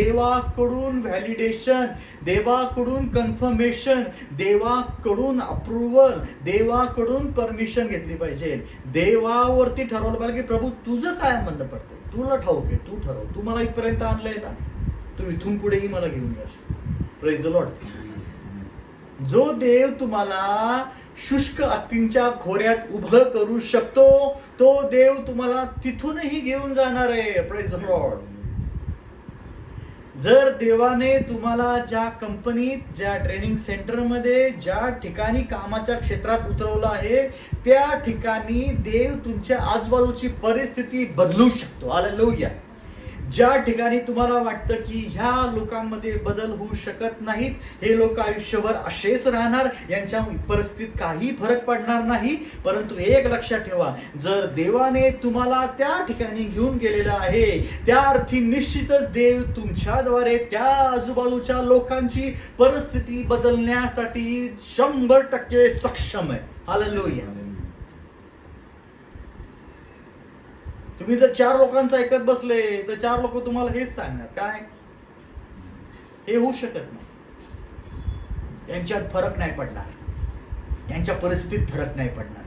देवाकडून validation, देवाकडून confirmation, देवाकडून approval, देवाकडून permission घेतली पाहिजे. देवावरती ठरवलं पाहिजे की प्रभू तुझं काय म्हणणं पडतंय, तुला ठाऊक आहे, तू ठरव. तू मला इथपर्यंत आणलंय ना, तू इथून पुढेही मला घेऊन जाशील. Praise the Lord. जो देव तुम्हाला शुष्क अस्थींच्या खोऱ्यात उभं करू शकतो, तो देव तुम्हाला तिथूनही घेऊन जाणार आहे. Praise the Lord. जर देवाने तुम्हाला ज्या कंपनीत, ज्या ट्रेनिंग सेंटरमध्ये, ज्या ठिकाणी कामाच्या क्षेत्रात उतरवलं आहे, त्या ठिकाणी देव तुमच्या आजूबाजूची परिस्थिती बदलू शकतो. हालेलुया. ज्या ठिकाणी तुम्हाला वाटतं की ह्या लोकांमध्ये बदल होऊ शकत नाहीत, हे लोक आयुष्यभर असेच राहणार, यांच्या परिस्थितीत काही फरक पडणार नाही, परंतु एक लक्षात ठेवा, जर देवाने तुम्हाला त्या ठिकाणी घेऊन गेलेलं आहे, त्या अर्थी निश्चितच देव तुमच्याद्वारे त्या आजूबाजूच्या लोकांची परिस्थिती बदलण्यासाठी 100% सक्षम आहे. हालेलुया. तुम्ही जर 4 लोकांचं ऐकत बसले तर 4 लोक तुम्हाला हेच सांगणार, काय हे होऊ शकत नाही, यांच्यात फरक नाही पडणार, यांच्या परिस्थितीत फरक नाही पडणार,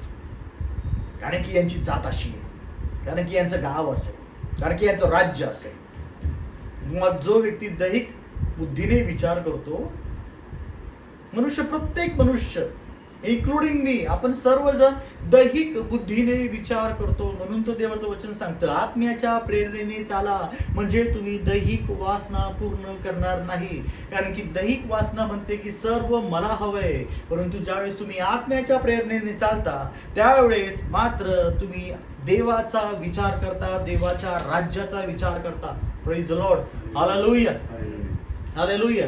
कारण की यांची जात अशी आहे, कारण की यांचं गाव असेल, कारण की यांचं राज्य असेल. मग जो व्यक्ती दैहिक बुद्धीने विचार करतो, प्रत्येक मनुष्य इन्क्लुडिंग मी, आपण सर्वजण दैहिक बुद्धीने विचार करतो. म्हणून तो देवाचं वचन सांगतं, आत्म्याच्या प्रेरणेने चाला, म्हणजे तुम्ही दैहिक वासना पूर्ण करणार नाही. कारण की दैहिक वासना म्हणते की सर्व मला हवंय, परंतु ज्यावेळेस तुम्ही आत्म्याच्या प्रेरणेने चालता, त्यावेळेस मात्र तुम्ही देवाचा विचार करता, देवाच्या राज्याचा विचार करता. Praise the Lord. Hallelujah. Hallelujah.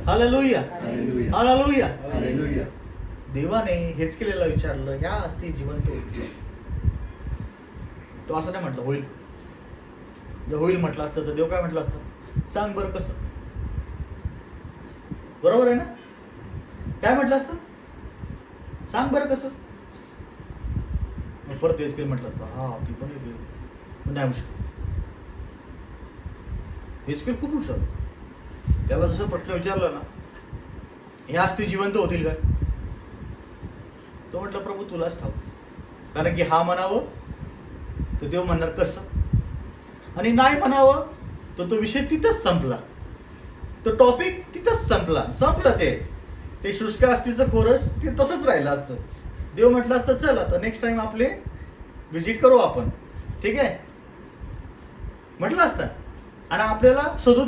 Hallelujah. Hallelujah. Hallelujah. देवाने हेच केलेलं विचारलं, ह्या अस्थी जिवंत होतील. तो असं नाही म्हटलं होईल. जर होईल म्हटलं असतं तर देव काय म्हटलं असतं, सांग बरं कसं. बरोबर आहे ना. काय म्हटलं असतं, सांग बरं कसं. परत हेच केलं म्हटलं असतं, हा ती पण नाही होऊ शकत. हेच केलं खूप हुशार. त्याला जसं प्रश्न विचारला ना, ह्या अस्थी जिवंत होतील का, तो म्हटलं प्रभू तुलाच ठाऊक. कारण की हा म्हणावं तर देव म्हणणार कसं, आणि नाही म्हणावं तर तो विषय तिथंच संपला, तो टॉपिक तिथंच संपलं. ते शुष्क अस्थीचं खोरस ते तसंच राहिलं असतं. देव म्हटलं असतं चल आता नेक्स्ट टाइम आपले व्हिजिट करू आपण, ठीक आहे म्हटलं असतं, आणि आपल्याला शोधून